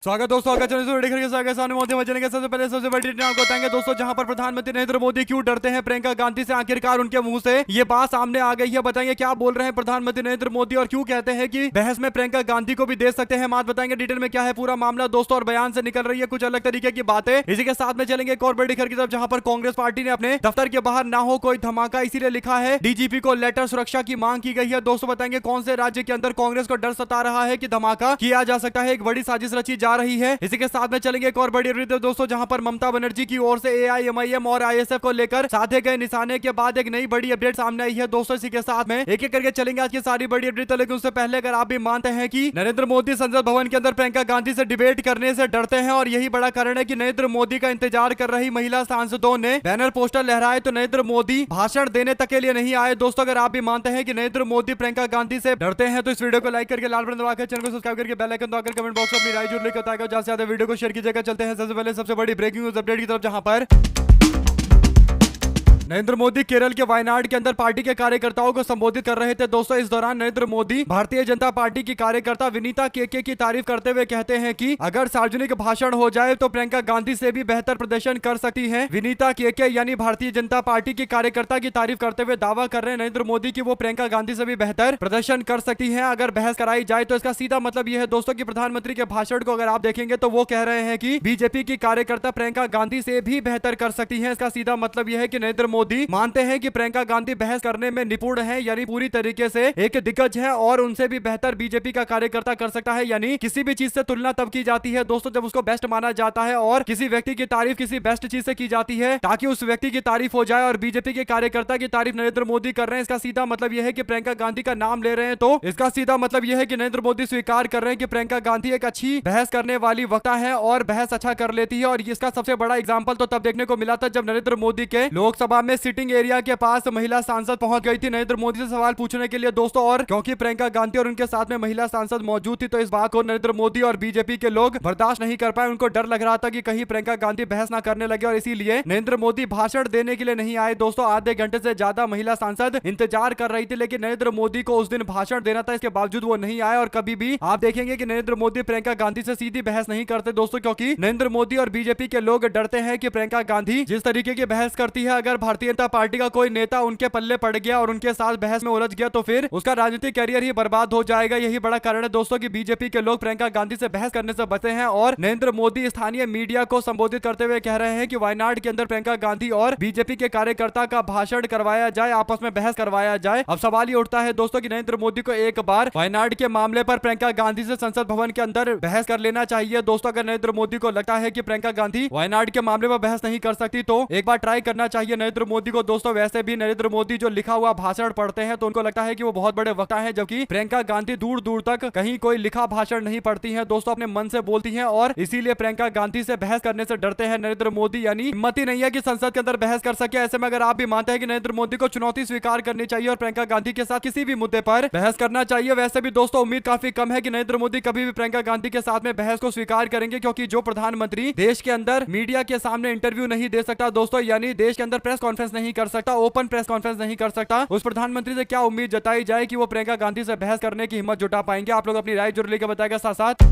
स्वागत दोस्तों, सबसे पहले सबसे बड़ी डिटेल आपको बताएंगे दोस्तों, जहां पर प्रधानमंत्री नरेंद्र मोदी क्यों डरते हैं प्रियंका गांधी से। आखिरकार उनके मुंह से ये बात सामने आ गई है। बताएंगे क्या बोल रहे हैं प्रधानमंत्री नरेंद्र मोदी और क्यों कहते हैं कि बहस में प्रियंका गांधी को भी दे सकते हैं। बात बताएंगे डिटेल में क्या है पूरा मामला दोस्तों, और बयान से निकल रही है कुछ अलग तरीके की बातें। इसी के साथ में चलेंगे एक और बड़ी खबर की तरफ, जहां पर कांग्रेस पार्टी ने अपने दफ्तर के बाहर ना हो कोई धमाका, इसीलिए लिखा है डीजीपी को लेटर, सुरक्षा की मांग की गई है। दोस्तों बताएंगे कौन से राज्य के अंदर कांग्रेस को डर सता रहा है कि धमाका किया जा सकता है, एक बड़ी साजिश रची जा रही है। इसी के साथ में चलेंगे एक और बड़ी अपडेट दोस्तों, जहां पर ममता बनर्जी की ओर से एआईएमआईएम और आईएसएफ को लेकर साधे गए निशाने के बाद एक नई बड़ी अपडेट सामने आई है दोस्तों। इसी के साथ में एक एक करके चलेंगे आज की सारी बड़ी अपडेट। तो लेकिन उससे पहले अगर आप भी मानते हैं कि नरेंद्र मोदी संसद भवन के अंदर प्रियंका गांधी से डिबेट करने से डरते हैं और यही बड़ा कारण है कि नरेंद्र मोदी का इंतजार कर रही महिला सांसदों ने बैनर पोस्टर लहराए, तो नरेंद्र मोदी भाषण देने तक के लिए नहीं आए। दोस्तों अगर आप भी मानते हैं कि नरेंद्र मोदी प्रियंका गांधी से डरते हैं तो इस वीडियो को लाइक करके लाल बटन दबाकर चैनल को सब्सक्राइब करके बेल आइकन दबाकर कमेंट बॉक्स में अपनी राय जरूर लिखकर बताएगा। ज्यादा से ज्यादा वीडियो को शेयर कीजिएगा। चलते हैं सबसे पहले सबसे बड़ी ब्रेकिंग न्यूज अपडेट की तरफ, जहां पर नरेंद्र मोदी केरल के वायनाड के अंदर पार्टी के कार्यकर्ताओं को संबोधित कर रहे थे। दोस्तों इस दौरान नरेंद्र मोदी भारतीय जनता पार्टी की कार्यकर्ता विनीता केके की तारीफ करते हुए कहते हैं कि अगर सार्वजनिक भाषण हो जाए तो प्रियंका गांधी से भी बेहतर प्रदर्शन कर सकती हैं। विनीता केके यानी भारतीय जनता पार्टी की कार्यकर्ता की तारीफ करते हुए दावा कर रहे हैं नरेंद्र मोदी की वो प्रियंका गांधी से भी बेहतर प्रदर्शन कर सकती है अगर बहस कराई जाए। तो इसका सीधा मतलब यह है दोस्तों की प्रधानमंत्री के भाषण को अगर आप देखेंगे तो वो कह रहे हैं कि बीजेपी की कार्यकर्ता प्रियंका गांधी से भी बेहतर कर सकती है। इसका सीधा मतलब यह है कि नरेंद्र मोदी मानते हैं कि प्रियंका गांधी बहस करने में निपुण है, यानी पूरी तरीके से एक दिग्गज है और उनसे भी बेहतर बीजेपी का कार्यकर्ता कर सकता है। यानी किसी भी चीज से तुलना तब की जाती है दोस्तों जब उसको बेस्ट माना जाता है और किसी व्यक्ति की तारीफ किसी बेस्ट चीज से की जाती है ताकि उस व्यक्ति की तारीफ हो जाए। और बीजेपी के कार्यकर्ता की तारीफ नरेंद्र मोदी कर रहे हैं, इसका सीधा मतलब यह है कि प्रियंका गांधी का नाम ले रहे हैं। तो इसका सीधा मतलब यह है कि नरेंद्र मोदी स्वीकार कर रहे हैं कि प्रियंका गांधी एक अच्छी बहस करने वाली वक्ता है और बहस अच्छा कर लेती है। और इसका सबसे बड़ा एग्जाम्पल तो तब देखने को मिला था जब नरेंद्र मोदी के लोकसभा में सिटिंग एरिया के पास महिला सांसद पहुंच गई थी नरेंद्र मोदी से सवाल पूछने के लिए दोस्तों। और क्योंकि प्रियंका गांधी और उनके साथ में महिला सांसद मौजूद थी तो इस बात को नरेंद्र मोदी और बीजेपी के लोग बर्दाश्त नहीं कर पाए। उनको डर लग रहा था कि कहीं प्रियंका गांधी बहस ना करने लगे और इसीलिए नरेंद्र मोदी भाषण देने के लिए नहीं आए। दोस्तों आधे घंटे से ज्यादा महिला सांसद इंतजार कर रही थी, लेकिन नरेंद्र मोदी को उस दिन भाषण देना था, इसके बावजूद वो नहीं आए। और कभी भी आप देखेंगे कि नरेंद्र मोदी प्रियंका गांधी से सीधी बहस नहीं करते दोस्तों, क्योंकि नरेंद्र मोदी और बीजेपी के लोग डरते हैं कि प्रियंका गांधी जिस तरीके की बहस करती है, अगर भारतीय जनता पार्टी का कोई नेता उनके पल्ले पड़ गया और उनके साथ बहस में उलझ गया तो फिर उसका राजनीतिक करियर ही बर्बाद हो जाएगा। यही बड़ा कारण है दोस्तों कि बीजेपी के लोग प्रियंका गांधी से बहस करने से बचते हैं। और नरेंद्र मोदी स्थानीय मीडिया को संबोधित करते हुए कह रहे हैं कि वायनाड के अंदर प्रियंका गांधी और बीजेपी के कार्यकर्ता का भाषण करवाया जाए, आपस में बहस करवाया जाए। अब सवाल ये उठता है दोस्तों कि नरेंद्र मोदी को एक बार वायनाड के मामले पर प्रियंका गांधी से संसद भवन के अंदर बहस कर लेना चाहिए। दोस्तों अगर नरेंद्र मोदी को लगता है कि प्रियंका गांधी वायनाड के मामले पर बहस नहीं कर सकती तो एक बार ट्राई करना चाहिए नरेंद्र मोदी को। दोस्तों वैसे भी नरेंद्र मोदी जो लिखा हुआ भाषण पढ़ते हैं तो उनको लगता है कि वो बहुत बड़े वक्ता हैं, जबकि प्रियंका गांधी दूर दूर तक कहीं कोई लिखा भाषण नहीं पढ़ती हैं दोस्तों, अपने मन से बोलती हैं और इसीलिए प्रियंका गांधी से बहस करने से डरते हैं नरेंद्र मोदी। यानी हिम्मत ही नहीं है कि संसद के अंदर बहस कर सके। ऐसे में अगर आप भी मानते हैं कि नरेंद्र मोदी को चुनौती स्वीकार करनी चाहिए और प्रियंका गांधी के साथ किसी भी मुद्दे पर बहस करना चाहिए, वैसे भी दोस्तों उम्मीद काफी कम है कि नरेंद्र मोदी कभी भी प्रियंका गांधी के साथ में बहस को स्वीकार करेंगे, क्योंकि जो प्रधानमंत्री देश के अंदर मीडिया के सामने इंटरव्यू नहीं दे सकता दोस्तों, यानी देश के अंदर प्रेस कॉन्फ्रेंस नहीं कर सकता, ओपन प्रेस कॉन्फ्रेंस नहीं कर सकता, उस प्रधानमंत्री से क्या उम्मीद जताई जाए कि वो प्रियंका गांधी से बहस करने की हिम्मत जुटा पाएंगे। आप लोग अपनी राय जरूर लेकर बताएगा। साथ साथ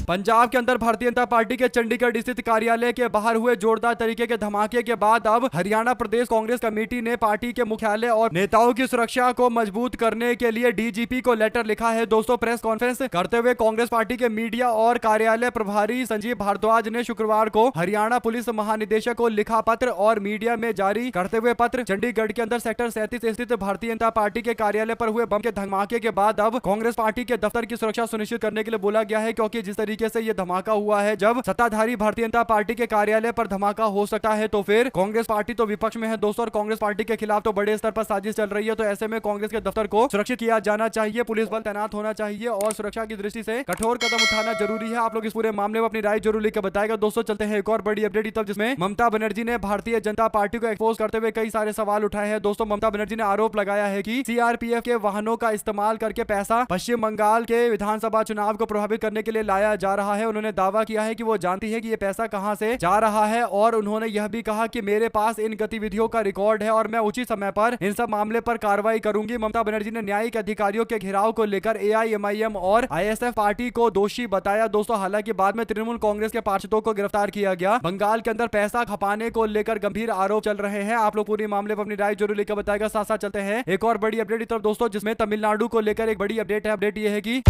पंजाब के अंदर भारतीय जनता पार्टी के चंडीगढ़ स्थित कार्यालय के बाहर हुए जोरदार तरीके के धमाके के बाद अब हरियाणा प्रदेश कांग्रेस कमेटी ने पार्टी के मुख्यालय और नेताओं की सुरक्षा को मजबूत करने के लिए डीजीपी को लेटर लिखा है। दोस्तों प्रेस कॉन्फ्रेंस करते हुए कांग्रेस पार्टी के मीडिया और कार्यालय प्रभारी संजीव भारद्वाज ने शुक्रवार को हरियाणा पुलिस महानिदेशक को लिखा पत्र और मीडिया में जारी करते हुए पत्र चंडीगढ़ के अंदर सेक्टर 37 स्थित भारतीय जनता पार्टी के कार्यालय पर हुए बम के धमाके के बाद अब कांग्रेस पार्टी के दफ्तर की सुरक्षा सुनिश्चित करने के लिए बोला गया है, क्योंकि जिस तरीके से यह धमाका हुआ है, जब सत्ताधारी भारतीय जनता पार्टी के कार्यालय पर धमाका हो सकता है तो फिर कांग्रेस पार्टी तो विपक्ष में है दोस्तों, और कांग्रेस पार्टी के खिलाफ तो बड़े स्तर पर साजिश चल रही है। तो ऐसे में कांग्रेस के दफ्तर को सुरक्षित किया जाना चाहिए, पुलिस बल तैनात होना चाहिए और सुरक्षा की दृष्टि से कठोर कदम उठाना जरूरी है। आप लोग इस पूरे मामले में अपनी राय जरूर लेकर बताएगा। दोस्तों चलते हैं एक और बड़ी अपडेट तब, जिसमें ममता बनर्जी ने भारतीय जनता पार्टी को एक्सपोज करते हुए कई सारे सवाल उठाए हैं। दोस्तों ममता बनर्जी ने आरोप लगाया है कि सीआरपीएफ के वाहनों का इस्तेमाल करके पैसा पश्चिम बंगाल के विधानसभा चुनाव को प्रभावित करने के लिए लाया जा रहा है। उन्होंने दावा किया है कि वो जानती है कि ये पैसा कहां से जा रहा है और उन्होंने यह भी कहा कि मेरे पास इन गतिविधियों का रिकॉर्ड है और मैं उचित समय पर इन सब मामले पर कार्रवाई करूंगी। ममता बनर्जी ने न्यायिक अधिकारियों के घेराव को लेकर एआईएमआईएम और आईएसएफ पार्टी को दोषी बताया दोस्तों। हालांकि बाद में तृणमूल कांग्रेस के पार्षदों को गिरफ्तार किया गया। बंगाल के अंदर पैसा खपाने को लेकर गंभीर आरोप चल रहे हैं। आप लोग पूरी मामले पर अपनी राय जरूर लेकर बताएगा। साथ साथ चलते हैं एक और बड़ी अपडेट की तरफ दोस्तों, जिसमें तमिलनाडु को लेकर एक बड़ी अपडेट है। अपडेट यह है कि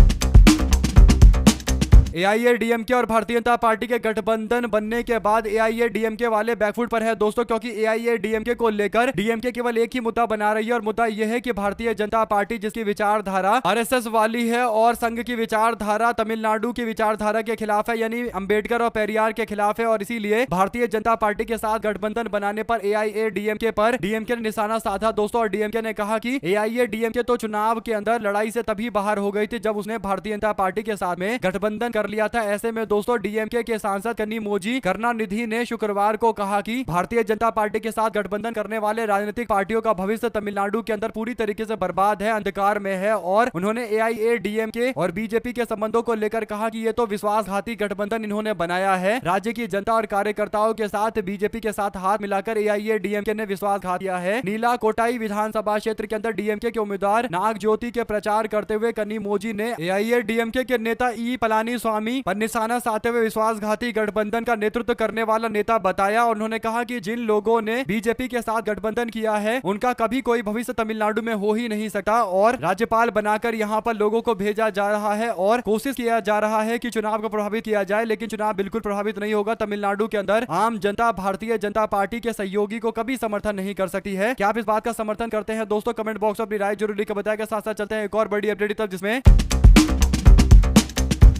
एआईएडीएमके और भारतीय जनता पार्टी के गठबंधन बनने के बाद एआईएडीएमके वाले बैकफुट पर है दोस्तों, क्योंकि एआईएडीएमके को लेकर डीएमके केवल एक ही मुद्दा बना रही है और मुद्दा यह है कि भारतीय जनता पार्टी जिसकी विचारधारा आरएसएस वाली है और संघ की विचारधारा तमिलनाडु की विचारधारा के खिलाफ है, यानी अंबेडकर और पेरियार के खिलाफ है। और इसीलिए भारतीय जनता पार्टी के साथ गठबंधन बनाने पर एआईएडीएमके पर डीएमके ने निशाना साधा दोस्तों। और डीएमके ने कहा कि एआईएडीएमके तो चुनाव के अंदर लड़ाई से तभी बाहर हो गई थी जब उसने भारतीय जनता पार्टी के साथ में गठबंधन कर लिया था। ऐसे में दोस्तों डीएमके के सांसद कन्निमोझी करुणानिधि ने शुक्रवार को कहा कि भारतीय जनता पार्टी के साथ गठबंधन करने वाले राजनीतिक पार्टियों का भविष्य तमिलनाडु के अंदर पूरी तरीके से बर्बाद है, अंधकार में है। और उन्होंने एआईएडीएमके और बीजेपी के संबंधों को लेकर कहा कि ये तो विश्वासघाती गठबंधन इन्होंने बनाया है। राज्य की जनता और कार्यकर्ताओं के साथ बीजेपी के साथ हाथ मिलाकर एआईएडीएमके ने विश्वासघात किया है। नीला कोटाई विधानसभा क्षेत्र के अंदर डीएमके के उम्मीदवार नाग ज्योति के प्रचार करते हुए कन्निमोझी ने एआईएडीएमके के नेता ई पलानीस्वामी पर निशाना साधते हुए विश्वासघाती गठबंधन का नेतृत्व करने वाला नेता बताया। और उन्होंने कहा कि जिन लोगों ने बीजेपी के साथ गठबंधन किया है उनका कभी कोई भविष्य तमिलनाडु में हो ही नहीं सकता और राज्यपाल बनाकर यहां पर लोगों को भेजा जा रहा है और कोशिश किया जा रहा है कि चुनाव को प्रभावित किया जाए, लेकिन चुनाव बिल्कुल प्रभावित नहीं होगा। तमिलनाडु के अंदर आम जनता भारतीय जनता पार्टी के सहयोगी को कभी समर्थन नहीं कर सकती है। क्या आप इस बात का समर्थन करते हैं दोस्तों? कमेंट बॉक्स में अपनी राय जरूर लिखकर बताएगा। साथ साथ चलते हैं एक और बड़ी अपडेट तक, जिसमें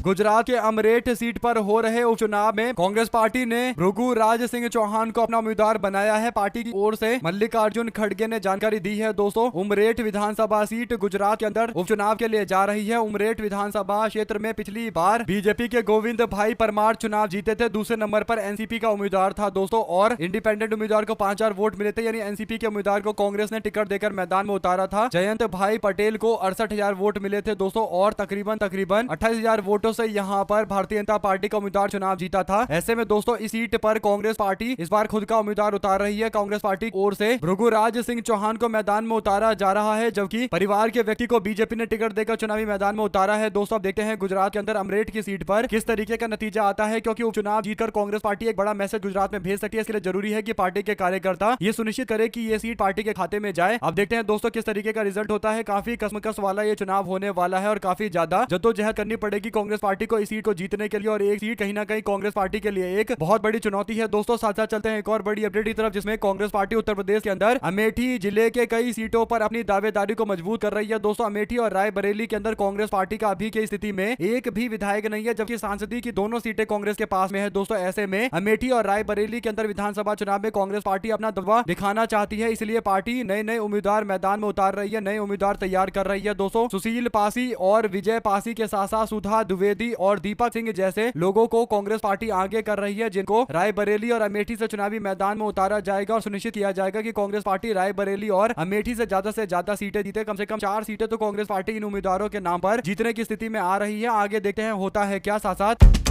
गुजरात के अमरेठ सीट पर हो रहे उपचुनाव में कांग्रेस पार्टी ने भृगुराज सिंह चौहान को अपना उम्मीदवार बनाया है। पार्टी की ओर से मल्लिकार्जुन खड़गे ने जानकारी दी है दोस्तों। उमरेठ विधानसभा सीट गुजरात के अंदर उपचुनाव के लिए जा रही है। उमरेठ विधानसभा क्षेत्र में पिछली बार बीजेपी के गोविंद भाई परमार चुनाव जीते थे। दूसरे नंबर पर एनसीपी का उम्मीदवार था दोस्तों और इंडिपेंडेंट उम्मीदवार को 5000 वोट मिले थे, यानी एनसीपी के उम्मीदवार को कांग्रेस ने टिकट देकर मैदान में उतारा था। जयंत भाई पटेल को 68,000 वोट मिले थे दोस्तों और तकरीबन 28,000 वोटों से यहां पर भारतीय जनता पार्टी का उम्मीदवार चुनाव जीता था। ऐसे में दोस्तों इस सीट पर कांग्रेस पार्टी इस बार खुद का उम्मीदवार उतार रही है। कांग्रेस पार्टी की ओर से भृगुराज सिंह चौहान को मैदान में उतारा जा रहा है, जबकि परिवार के व्यक्ति को बीजेपी ने टिकट देकर चुनावी मैदान में उतारा है। दोस्तों अब देखते हैं गुजरात के अंदर अमरेठ की सीट पर किस तरीके का नतीजा आता है, क्योंकि उपचुनाव जीतकर कांग्रेस पार्टी एक बड़ा मैसेज गुजरात में भेज सकती है। इसके लिए जरूरी है कि पार्टी के कार्यकर्ता ये सुनिश्चित करे कि ये सीट पार्टी के खाते में जाए। अब देखते हैं दोस्तों किस तरीके का रिजल्ट होता है। काफी कसमकस वाला ये चुनाव होने वाला है और काफी ज्यादा जद्दोजहद करनी पड़ेगी कांग्रेस पार्टी को इस सीट को जीतने के लिए, और एक सीट कहीं ना कहीं कांग्रेस पार्टी के लिए एक बहुत बड़ी चुनौती है। दोस्तों साथ साथ चलते हैं एक और बड़ी अपडेट की तरफ, जिसमें कांग्रेस पार्टी उत्तर प्रदेश के अंदर अमेठी जिले के कई सीटों पर अपनी दावेदारी को मजबूत कर रही है। दोस्तों अमेठी और रायबरेली के अंदर कांग्रेस पार्टी का अभी की स्थिति में एक भी विधायक नहीं है, जबकि सांसदी की दोनों सीटें कांग्रेस के पास में है। दोस्तों ऐसे में अमेठी और रायबरेली के अंदर विधानसभा चुनाव में कांग्रेस पार्टी अपना दबदबा दिखाना चाहती है, इसलिए पार्टी नए नए उम्मीदवार मैदान में उतार रही है, नए उम्मीदवार तैयार कर रही है। दोस्तों सुशील पासी और विजय पासी के साथ साथ सुधा द्विवेदी और दीपक सिंह जैसे लोगों को कांग्रेस पार्टी आगे कर रही है, जिनको रायबरेली और अमेठी से चुनावी मैदान में उतारा जाएगा और सुनिश्चित किया जाएगा कि कांग्रेस पार्टी रायबरेली और अमेठी से ज्यादा सीटें जीते। कम से कम 4 सीटें तो कांग्रेस पार्टी इन उम्मीदवारों के नाम पर जीतने की स्थिति में आ रही है। आगे देखते हैं होता है क्या। साथ साथ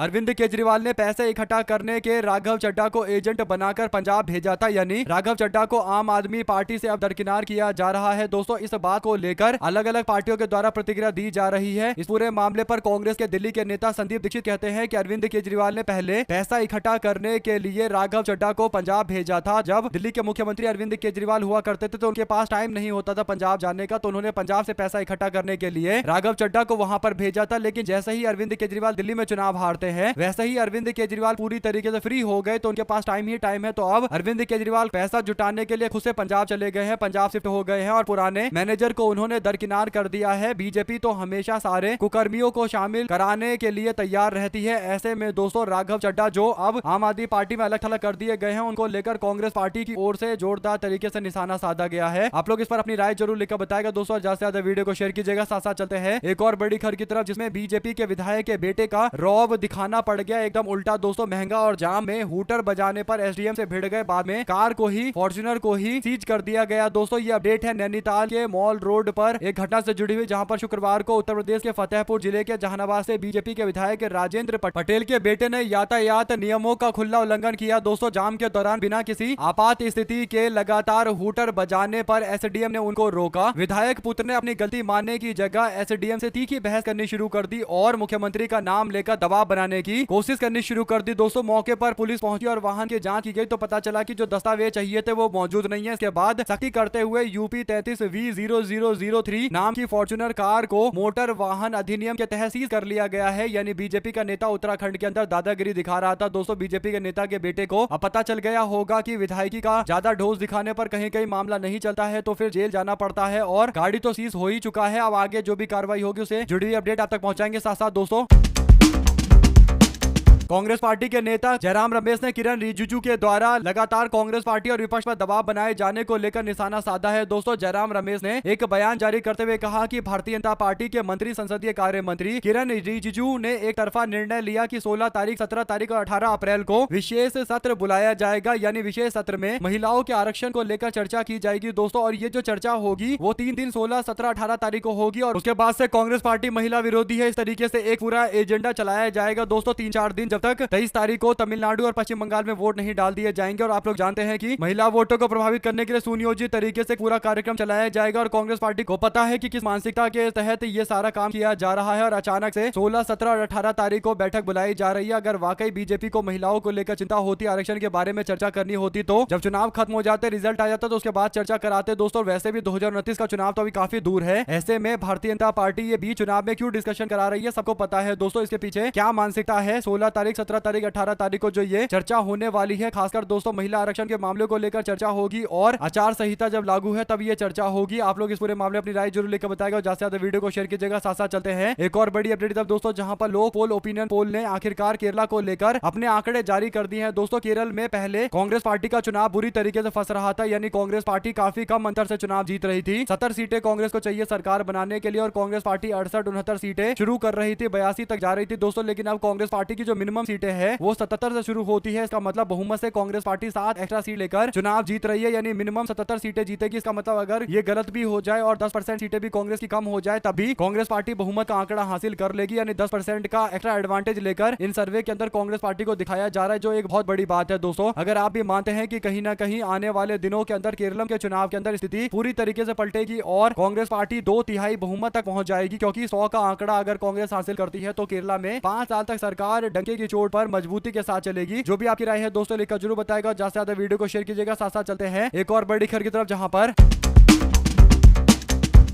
अरविंद केजरीवाल ने पैसे इकट्ठा करने के राघव चड्ढा को एजेंट बनाकर पंजाब भेजा था, यानी राघव चड्ढा को आम आदमी पार्टी से अब दरकिनार किया जा रहा है। दोस्तों इस बात को लेकर अलग अलग पार्टियों के द्वारा प्रतिक्रिया दी जा रही है। इस पूरे मामले पर कांग्रेस के दिल्ली के नेता संदीप दीक्षित कहते हैं कि अरविंद केजरीवाल ने पहले पैसा इकट्ठा करने के लिए राघव चड्ढा को पंजाब भेजा था। जब दिल्ली के मुख्यमंत्री अरविंद केजरीवाल हुआ करते थे तो उनके पास टाइम नहीं होता था पंजाब जाने का, तो उन्होंने पंजाब से पैसा इकट्ठा करने के लिए राघव चड्ढा को वहां पर भेजा था। लेकिन जैसे ही अरविंद केजरीवाल दिल्ली में चुनाव हारते हैं, वैसे ही अरविंद केजरीवाल पूरी तरीके से फ्री हो गए, तो उनके पास टाइम ही टाइम है। तो अब अरविंद केजरीवाल पैसा जुटाने के लिए खुद से पंजाब चले गए हैं, पंजाब शिफ्ट हो गए हैं और पुराने मैनेजर को उन्होंने दरकिनार कर दिया है। बीजेपी तो हमेशा सारे कुकर्मियों को शामिल कराने के लिए तैयार रहती है। ऐसे में दोस्तों राघव चड्ढा जो अब आम आदमी पार्टी में अलग थलग कर दिए गए हैं, उनको लेकर कांग्रेस पार्टी की ओर से जोरदार तरीके से निशाना साधा गया है। आप लोग इस पर अपनी राय जरूर लिखकर बताएगा दोस्तों, ज्यादा से ज्यादा वीडियो को शेयर कीजिएगा। साथ साथ चलते हैं एक और बड़ी खबर की तरफ, जिसमें बीजेपी के विधायक के बेटे का रौब दिखा खाना पड़ गया एकदम उल्टा दोस्तों, महंगा और जाम में हूटर बजाने पर एसडीएम से भिड़ गए। बाद में कार को ही, फॉर्च्यूनर को ही सीज कर दिया गया। दोस्तों ये अपडेट है नैनीताल के मॉल रोड पर एक घटना से जुड़ी हुई, जहां पर शुक्रवार को उत्तर प्रदेश के फतेहपुर जिले के जहानाबाद से बीजेपी के विधायक राजेंद्र पटेल के बेटे ने यातायात नियमों का खुला उल्लंघन किया। दोस्तों जाम के दौरान बिना किसी आपात स्थिति के लगातार हूटर बजाने पर एसडीएम ने उनको रोका। विधायक पुत्र ने अपनी गलती मानने की जगह एसडीएम से तीखी बहस करनी शुरू कर दी और मुख्यमंत्री का नाम लेकर दबाव बनाने की कोशिश करनी शुरू कर दी। दोस्तों मौके पर पुलिस पहुंची और वाहन की जांच की गई तो पता चला कि जो दस्तावेज चाहिए थे वो मौजूद नहीं है। इसके बाद सख्ती करते हुए यूपी 33V0003 नाम की फॉर्च्यूनर कार को मोटर वाहन अधिनियम के तहत सीज कर लिया गया है। यानी बीजेपी का नेता उत्तराखंड के अंदर दादागिरी दिखा रहा था। दोस्तों बीजेपी के नेता के बेटे को अब पता चल गया होगा कि विधायकी का ज्यादा ढोस दिखाने पर कहीं कहीं मामला नहीं चलता है तो फिर जेल जाना पड़ता है, और गाड़ी तो सीज हो ही चुका है। अब आगे जो भी कार्रवाई होगी उसे जुड़ी हुई अपडेट आप तक पहुंचाएंगे। साथ साथ दोस्तों कांग्रेस पार्टी के नेता जयराम रमेश ने किरण रिजिजू के द्वारा लगातार कांग्रेस पार्टी और विपक्ष पर दबाव बनाए जाने को लेकर निशाना साधा है। दोस्तों जयराम रमेश ने एक बयान जारी करते हुए कहा कि भारतीय जनता पार्टी के मंत्री, संसदीय कार्य मंत्री किरण रिजिजू ने एक तरफा निर्णय लिया कि 16 तारीख, 17 तारीख और 18 अप्रैल को विशेष सत्र बुलाया जाएगा। यानी विशेष सत्र में महिलाओं के आरक्षण को लेकर चर्चा की जाएगी। दोस्तों और ये जो चर्चा होगी वो 3 दिन 16, 17, 18 तारीख को होगी और उसके बाद से कांग्रेस पार्टी महिला विरोधी है, इस तरीके से एक पूरा एजेंडा चलाया जाएगा। दोस्तों 3-4 दिन जब तक 23 तारीख को तमिलनाडु और पश्चिम बंगाल में वोट नहीं डाल दिए जाएंगे। और आप लोग जानते हैं कि महिला वोटों को प्रभावित करने के लिए सुनियोजित तरीके से पूरा कार्यक्रम चलाया जाएगा और कांग्रेस पार्टी को पता है कि किस मानसिकता के तहत ये सारा काम किया जा रहा है और अचानक से 16, 17 और 18 तारीख को बैठक बुलाई जा रही है। अगर वाकई बीजेपी को महिलाओं को लेकर चिंता होती, आरक्षण के बारे में चर्चा करनी होती तो जब चुनाव खत्म हो जाते, रिजल्ट आ जाता तो उसके बाद चर्चा कराते। दोस्तों वैसे भी 2029 का चुनाव तो अभी काफी दूर है। ऐसे में भारतीय जनता पार्टी ये बीच चुनाव में क्यों डिस्कशन करा रही है, सबको पता है। दोस्तों इसके पीछे क्या मानसिकता है। 16 तारीख, 17 तारीख, 18 तारीख को जो ये चर्चा होने वाली है, खासकर दोस्तों महिला आरक्षण के मामले को लेकर चर्चा होगी और आचार संहिता जब लागू है तब ये चर्चा होगी। आप लोग इस पूरे मामले अपनी राय जरूर लेकर बताएगा और ज्यादा से ज्यादा वीडियो को शेयर कीजिएगा। साथ साथ चलते हैं एक और बड़ी अपडेट तब दोस्तों, जहां पर लोग पोल, ओपिनियन पोल ने आखिरकार केरला को लेकर अपने आंकड़े जारी कर दिए हैं। दोस्तों केरल में पहले कांग्रेस पार्टी का चुनाव बुरी तरीके से फंस रहा था, यानी कांग्रेस पार्टी काफी कम अंतर से चुनाव जीत रही थी। 70 सीटें कांग्रेस को चाहिए सरकार बनाने के लिए और कांग्रेस पार्टी 68-69 सीटें शुरू कर रही थी, 82 तक जा रही थी दोस्तों। लेकिन अब कांग्रेस पार्टी की जो मिनिमम सीटें हैं वो 77 से शुरू होती है। इसका मतलब बहुमत से कांग्रेस पार्टी 7 एक्स्ट्रा सीट लेकर चुनाव जीत रही है, यानी मिनिमम 77 सीटें जीतेगी। इसका मतलब अगर ये गलत भी हो जाए और 10% सीटें भी कांग्रेस की कम हो जाए तब भी कांग्रेस पार्टी बहुमत का आंकड़ा हासिल कर लेगी, यानी 10% का एक्स्ट्रा एडवांटेज लेकर इन सर्वे के अंदर कांग्रेस पार्टी को दिखाया जा रहा है, जो एक बहुत बड़ी बात है। दोस्तों अगर आप भी मानते हैं कि कहीं ना कहीं आने वाले दिनों के अंदर केरल के चुनाव के अंदर स्थिति पूरी तरीके से पलटेगी और कांग्रेस पार्टी 2/3 बहुमत तक पहुंच जाएगी, क्योंकि 100 का आंकड़ा अगर कांग्रेस हासिल करती है तो केरला में 5 साल तक सरकार डंके की चोट पर मजबूती के साथ चलेगी। जो भी आपकी राय है दोस्तों लिखकर जरूर बताएगा, ज्यादा से ज्यादा वीडियो को शेयर कीजिएगा। साथ साथ चलते हैं एक और बड़ी खबर की तरफ, जहां पर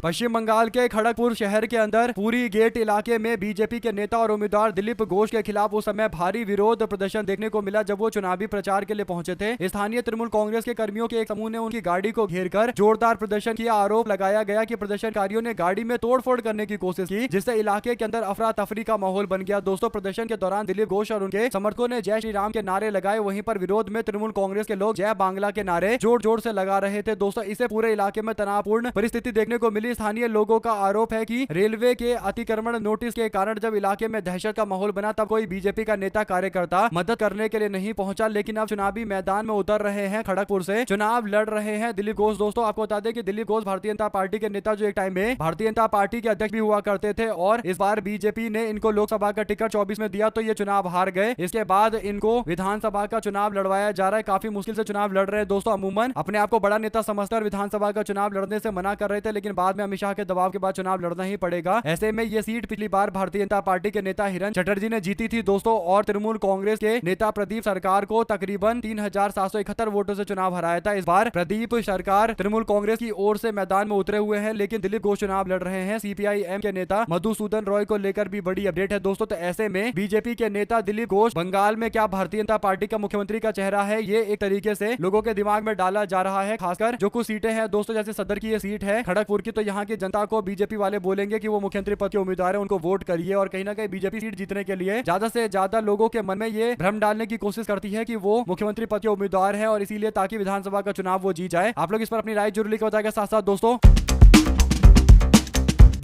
पश्चिम बंगाल के खड़गपुर शहर के अंदर पूरी गेट इलाके में बीजेपी के नेता और उम्मीदवार दिलीप घोष के खिलाफ उस समय भारी विरोध प्रदर्शन देखने को मिला जब वो चुनावी प्रचार के लिए पहुंचे थे। स्थानीय तृणमूल कांग्रेस के कर्मियों के एक समूह ने उनकी गाड़ी को घेरकर जोरदार प्रदर्शन किया। आरोप लगाया गया कि प्रदर्शनकारियों ने गाड़ी में तोड़फोड़ करने की कोशिश की, जिससे इलाके के अंदर अफरा तफरी का माहौल बन गया। दोस्तों प्रदर्शन के दौरान दिलीप घोष और उनके समर्थकों ने जय श्री राम के नारे लगाए, वहीं पर विरोध में तृणमूल कांग्रेस के लोग जय बांग्ला के नारे जोर जोर से लगा रहे थे। दोस्तों इससे पूरे इलाके में तनावपूर्ण परिस्थिति देखने को मिली। स्थानीय लोगों का आरोप है कि रेलवे के अतिक्रमण नोटिस के कारण जब इलाके में दहशत का माहौल बना तब कोई बीजेपी का नेता कार्यकर्ता मदद करने के लिए नहीं पहुंचा। लेकिन अब चुनावी मैदान में उतर रहे हैं, खड़गपुर से चुनाव लड़ रहे हैं दिलीप घोष। दोस्तों आपको बता दें कि दिलीप घोष भारतीय जनता पार्टी के नेता जो एक टाइम में भारतीय जनता पार्टी के अध्यक्ष भी हुआ करते थे और इस बार बीजेपी ने इनको लोकसभा का टिकट 24 में दिया तो ये चुनाव हार गए। इसके बाद इनको विधानसभा का चुनाव लड़वाया जा रहा है, काफी मुश्किल से चुनाव लड़ रहे हैं। दोस्तों अमूमन अपने आप को बड़ा नेता समझकर विधानसभा का चुनाव लड़ने से मना कर रहे थे, लेकिन बाद में अमित शाह के दबाव के बाद चुनाव लड़ना ही पड़ेगा। ऐसे में ये सीट पिछली बार भारतीय जनता पार्टी के नेता हिरण चटर्जी ने जीती थी दोस्तों, और तृणमूल कांग्रेस के नेता प्रदीप सरकार को तकरीबन 3771 वोटों से चुनाव हराया था। इस बार प्रदीप सरकार तृणमूल कांग्रेस की ओर से मैदान में उतरे हुए हैं, लेकिन दिलीप घोष चुनाव लड़ रहे हैं। सीपीआई-एम के नेता मधुसूदन रॉय को लेकर भी बड़ी अपडेट है दोस्तों। तो ऐसे में बीजेपी के नेता दिलीप घोष बंगाल में क्या भारतीय जनता पार्टी का मुख्यमंत्री का चेहरा है, ये एक तरीके से लोगों के दिमाग में डाला जा रहा है। खासकर जो कुछ सीटें हैं दोस्तों, जैसे सदर की ये सीट है खड़गपुर की, तो यहाँ की जनता को बीजेपी वाले बोलेंगे कि वो मुख्यमंत्री पद के उम्मीदवार है, उनको वोट करिए। और कहीं ना कहीं बीजेपी सीट जीतने के लिए ज्यादा से ज्यादा लोगों के मन में ये भ्रम डालने की कोशिश करती है कि वो मुख्यमंत्री पद के उम्मीदवार है, और इसीलिए ताकि विधानसभा का चुनाव वो जीत जाए। आप लोग इस पर अपनी राय जरूर लिखकर बताएगा। साथ साथ दोस्तों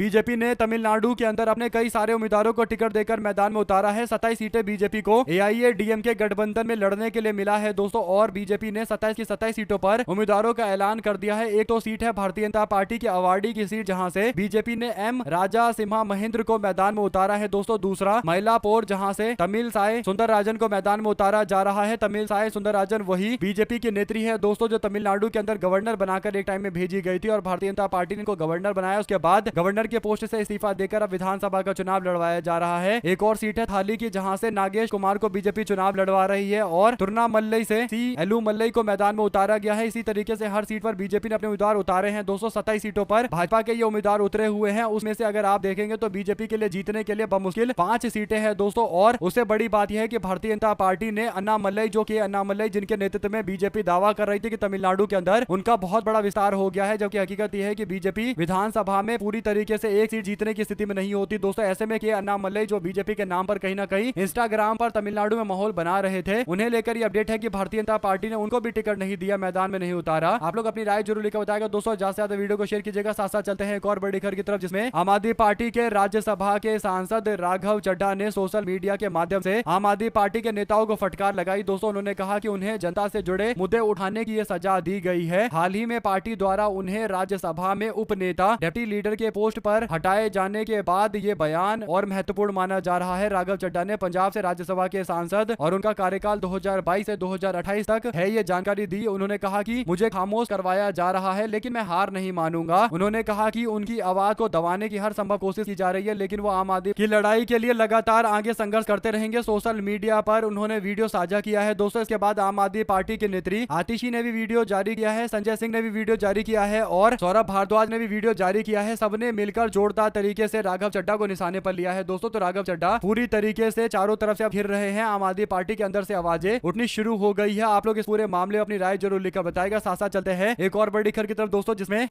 बीजेपी ने तमिलनाडु के अंदर अपने कई सारे उम्मीदवारों को टिकट देकर मैदान में उतारा है। 27 सीटें बीजेपी को AIADMK गठबंधन में लड़ने के लिए मिला है दोस्तों, और बीजेपी ने 27 की 27 सीटों पर उम्मीदवारों का ऐलान कर दिया है। एक तो सीट है भारतीय जनता पार्टी की अवार्डी की सीट, जहां से बीजेपी ने M राजा सिम्हा महेंद्र को मैदान में उतारा है दोस्तों। दूसरा मइलापोर, जहां से तमिल साई सुंदरराजन को मैदान में उतारा जा रहा है। तमिल साई सुंदरराजन वही बीजेपी की नेत्री है दोस्तों, जो तमिलनाडु के अंदर गवर्नर बनाकर एक टाइम में भेजी गई थी और भारतीय जनता पार्टी ने इनको गवर्नर बनाया। उसके बाद गवर्नर के पोस्ट से इस्तीफा देकर अब विधानसभा का चुनाव लड़वाया जा रहा है। एक और सीट है थाली की, जहां से नागेश कुमार को बीजेपी चुनाव लड़वा रही है और तुरनामल्लई से सी एलू मल्लई को मैदान में उतारा गया है। इसी तरीके से हर सीट पर बीजेपी ने अपने उम्मीदवार उतारे हैं दोस्तों। 27 सीटों पर भाजपा के ये उम्मीदवार उतरे हुए हैं। उसमें से अगर आप देखेंगे तो बीजेपी के लिए जीतने के लिए बमुश्किल 5 सीटें हैं दोस्तों। और उससे बड़ी बात यह है कि भारतीय जनता पार्टी ने अन्नामलई, जो कि अन्नामलई जिनके नेतृत्व में बीजेपी दावा कर रही थी कि तमिलनाडु के अंदर उनका बहुत बड़ा विस्तार हो गया है, जबकि हकीकत यह है कि बीजेपी विधानसभा में पूरी तरीके से एक सीट जीतने की स्थिति में नहीं होती दोस्तों। ऐसे में कि अन्नामलई जो बीजेपी के नाम पर कहीं ना कहीं इंस्टाग्राम पर तमिलनाडु में माहौल बना रहे थे, उन्हें लेकर ये अपडेट है कि भारतीय जनता पार्टी ने उनको भी टिकट नहीं दिया, मैदान में नहीं उतारा। आप लोग अपनी राय जरूर लिखकर बताएगा दोस्तों। ज्यादा से ज्यादा वीडियो को शेयर कीजिएगा। साथ साथ चलते हैं एक और बड़ी खबर की तरफ, जिसमें आम आदमी पार्टी के राज्यसभा के सांसद राघव चड्ढा ने सोशल मीडिया के माध्यम से आम आदमी पार्टी के नेताओं को फटकार लगाई दोस्तों। उन्होंने कहा कि उन्हें जनता से जुड़े मुद्दे उठाने की ये सजा दी गई है। हाल ही में पार्टी द्वारा उन्हें राज्यसभा में उपनेता डिप्टी लीडर के पोस्ट पर हटाए जाने के बाद ये बयान और महत्वपूर्ण माना जा रहा है। राघव चड्ढा ने पंजाब से राज्यसभा के सांसद और उनका कार्यकाल 2022 से 2028 तक है, ये जानकारी दी। उन्होंने कहा कि मुझे खामोश करवाया जा रहा है, लेकिन मैं हार नहीं मानूंगा। उन्होंने कहा कि उनकी आवाज को दबाने की हर संभव कोशिश की जा रही है, लेकिन वो आम आदमी की लड़ाई के लिए लगातार आगे संघर्ष करते रहेंगे। सोशल मीडिया पर उन्होंने वीडियो साझा किया है दोस्तों। इसके बाद आम आदमी पार्टी के नेत्री आतिशी ने भी वीडियो जारी किया है, संजय सिंह ने भी वीडियो जारी किया है और सौरभ भारद्वाज ने भी वीडियो जारी किया है। सबने मिलकर जोरदार तरीके से राघव चड्ढा को निशाने पर लिया है दोस्तों। तो राघव चड्ढा पूरी तरीके से चारों तरफ से अब घिर रहे हैं। आम आदमी पार्टी के अंदर से आवाजें उठनी शुरू हो गई है। आप लोग इस पूरे मामले में अपनी राय जरूर लिखकर बताएगा। साथ साथ चलते हैं एक और बड़ी खबर की तरफ दोस्तों, जिसमें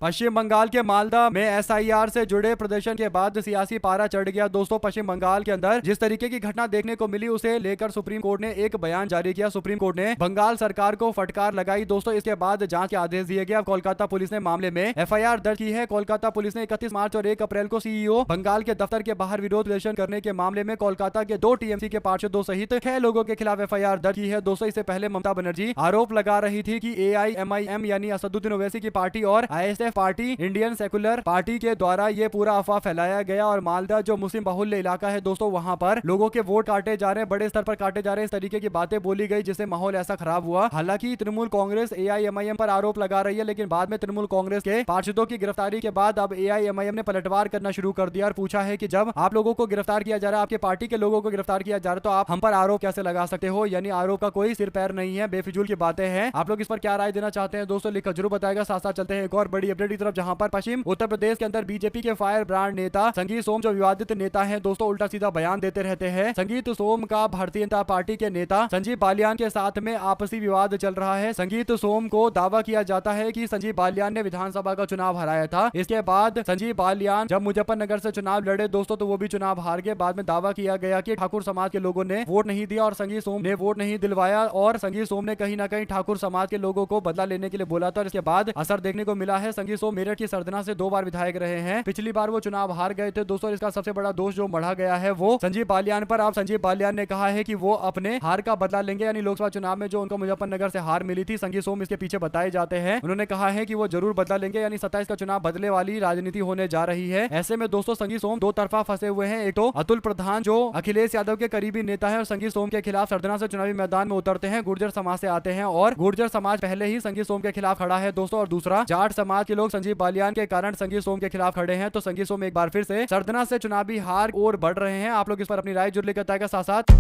पश्चिम बंगाल के मालदा में SIR से जुड़े प्रदर्शन के बाद सियासी पारा चढ़ गया दोस्तों। पश्चिम बंगाल के अंदर जिस तरीके की घटना देखने को मिली, उसे लेकर सुप्रीम कोर्ट ने एक बयान जारी किया। सुप्रीम कोर्ट ने बंगाल सरकार को फटकार लगाई दोस्तों। इसके बाद जांच के आदेश दिए गए। अब कोलकाता पुलिस ने मामले में FIR दर्ज की है। कोलकाता पुलिस ने 31 मार्च और 1 अप्रैल को CEO बंगाल के दफ्तर के बाहर विरोध प्रदर्शन करने के मामले में कोलकाता के 2 TMC के पार्षदों सहित 6 लोगों के खिलाफ FIR दर्ज की है दोस्तों। इससे पहले ममता बनर्जी आरोप लगा रही थी कि AIMIM यानी असदुद्दीन ओवैसी की पार्टी और ISF party, Indian secular party के द्वारा ये पूरा अफवाह फैलाया गया। और मालदा जो मुस्लिम बाहुल्य इलाका है दोस्तों, वहां पर लोगों के वोट काटे जा रहे हैं, बड़े स्तर पर काटे जा रहे हैं, इस तरीके की बातें बोली गई, जिससे माहौल ऐसा खराब हुआ। हालांकि तृणमूल कांग्रेस AIMIM पर आरोप लगा रही है, लेकिन बाद में तृणमूल कांग्रेस के पार्षदों की गिरफ्तारी के बाद अब AIMIM ने पलटवार करना शुरू कर दिया और पूछा है कि जब आप लोगों को गिरफ्तार किया जा रहा है, आपके पार्टी के लोगों को गिरफ्तार किया जा रहा है, तो आप हम पर आरोप कैसे लगा सकते हो? यानी आरोप का कोई सिर पैर नहीं है, बेफिजूल की बातें हैं। आप लोग इस पर क्या राय देना चाहते हैं दोस्तों, लिखकर जरूर बताएगा। साथ साथ चलते हैं एक और बड़ी अपडेट की तरफ, जहां पर पश्चिम उत्तर प्रदेश के अंदर बीजेपी के फायर ब्रांड नेता संगीत सोम, जो विवादित नेता हैं दोस्तों, उल्टा सीधा बयान देते रहते हैं। संगीत सोम का भारतीय जनता पार्टी के नेता संजीव बालियान के साथ में आपसी विवाद चल रहा है। संगीत सोम को दावा किया जाता है कि संजीव बालियान ने विधानसभा का चुनाव हराया था। इसके बाद संजीव बालियान जब मुजफ्फरनगर से चुनाव लड़े दोस्तों, तो वो भी चुनाव हार गए। बाद में दावा किया गया कि ठाकुर समाज के लोगों ने वोट नहीं दिया और संगीत सोम ने वोट नहीं दिलवाया, और संगीत सोम ने कहीं ना कहीं ठाकुर समाज के लोगों को बदला लेने के लिए बोला था। और इसके बाद असर देखने को मिला है। संगीत सोम मेरठ की सरदना से 2 बार विधायक रहे हैं। पिछली बार वो चुनाव हार गए थे दोस्तों। इसका सबसे बड़ा दोष जो बढ़ा गया है वो संजीव बालियान पर। अब संजीव बालियान ने कहा है कि वो अपने हार का बदला लेंगे, यानी लोकसभा चुनाव में जो उनको मुजफ्फरनगर से हार मिली थी, संगीत सोम इसके पीछे बताए जाते हैं। उन्होंने कहा है कि वो जरूर बदला लेंगे, यानी 27 का चुनाव बदले वाली राजनीति होने जा रही है। ऐसे में दोस्तों संगीत सोम 2 तरफा फंसे हुए हैं। एक तो अतुल प्रधान जो अखिलेश यादव के करीबी नेता है और संगीत सोम के खिलाफ सरदना से चुनावी मैदान में उतरते हैं, गुर्जर समाज से आते हैं और गुर्जर समाज पहले ही संगीत सोम के खिलाफ खड़ा है दोस्तों। और दूसरा जाट समाज के लोग संजीव बालियान के कारण संगीत सोम के खिलाफ खड़े हैं। तो संगीत सोम एक बार फिर से सरदना से चुनावी हार और बढ़ रहे हैं। आप लोग इस पर अपनी राय जरूर लेकर बताएगा। साथ साथ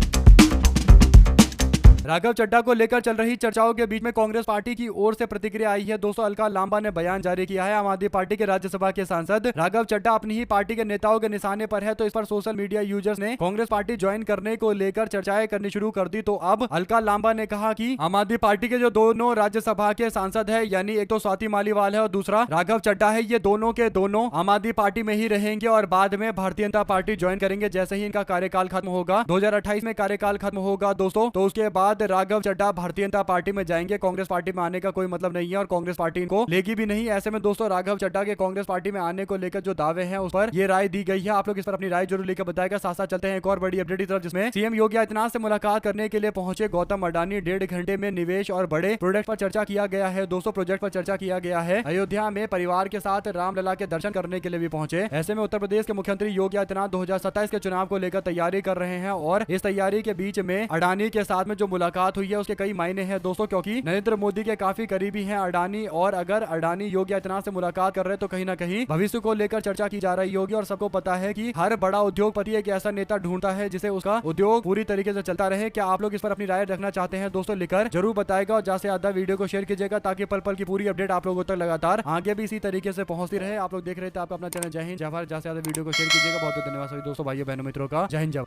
राघव चड्ढा को लेकर चल रही चर्चाओं के बीच में कांग्रेस पार्टी की ओर से प्रतिक्रिया आई है दोस्तों। अलका लांबा ने बयान जारी किया है। आम आदमी पार्टी के राज्यसभा के सांसद राघव चड्ढा अपनी ही पार्टी के नेताओं के निशाने पर है, तो इस पर सोशल मीडिया यूजर्स ने कांग्रेस पार्टी ज्वाइन करने को लेकर चर्चाएं करनी शुरू कर दी। तो अब अलका लांबा ने कहा कि आम आदमी पार्टी के जो दोनों राज्यसभा के सांसद है, यानी एक तो स्वाति मालीवाल है और दूसरा राघव चड्ढा है, ये दोनों के दोनों आम आदमी पार्टी में ही रहेंगे और बाद में भारतीय जनता पार्टी ज्वाइन करेंगे जैसे ही इनका कार्यकाल खत्म होगा। 2028 में कार्यकाल खत्म होगा दोस्तों, तो उसके बाद बाद राघव चड्ढा भारतीय जनता पार्टी में जाएंगे। कांग्रेस पार्टी में आने का कोई मतलब नहीं है और कांग्रेस पार्टी को लेगी भी नहीं। ऐसे में दोस्तों राघव चड्ढा के कांग्रेस पार्टी में आने को लेकर जो दावे हैं उस पर ये राय दी गई है। आप लोग इस पर अपनी राय जरूर लेकर बताएगा। साथ साथ चलते हैं एक और बड़ी अपडेट की तरफ, जिसमें सीएम योगी आदित्यनाथ से मुलाकात करने के लिए पहुंचे गौतम अडानी। 1.5 घंटे में निवेश और बड़े प्रोजेक्ट पर चर्चा किया गया है। 200 प्रोजेक्ट पर चर्चा किया गया है। अयोध्या में परिवार के साथ रामलला के दर्शन करने के लिए भी पहुंचे। ऐसे में उत्तर प्रदेश के मुख्यमंत्री योगी आदित्यनाथ 2027 के चुनाव को लेकर तैयारी कर रहे हैं और इस तैयारी के बीच में अडानी के साथ में जो मुलाकात हुई है उसके कई मायने हैं दोस्तों, क्योंकि नरेंद्र मोदी के काफी करीबी हैं अडानी। और अगर अडानी योगी आदित्यनाथ से मुलाकात कर रहे हैं तो कहीं ना कहीं भविष्य को लेकर चर्चा की जा रही होगी। और सबको पता है कि हर बड़ा उद्योगपति एक ऐसा नेता ढूंढता है जिसे उसका उद्योग पूरी तरीके से चलता रहे। क्या आप लोग इस पर अपनी राय रखना चाहते हैं दोस्तों? लिखकर जरूर बताएगा और ज्यादा से ज्यादा वीडियो को शेयर कीजिएगा ताकि पल पल की पूरी अपडेट आप लोगों तक लगातार आगे भी इसी तरीके से पहुंचती रहे। आप लोग देख रहे थे आपका अपना चैनल जय हिंद जय भारत। ज्यादा से ज्यादा वीडियो को शेयर कीजिएगा। बहुत बहुत धन्यवाद सभी दोस्तों, भाइयों बहनों मित्रों का। जय हिंद जय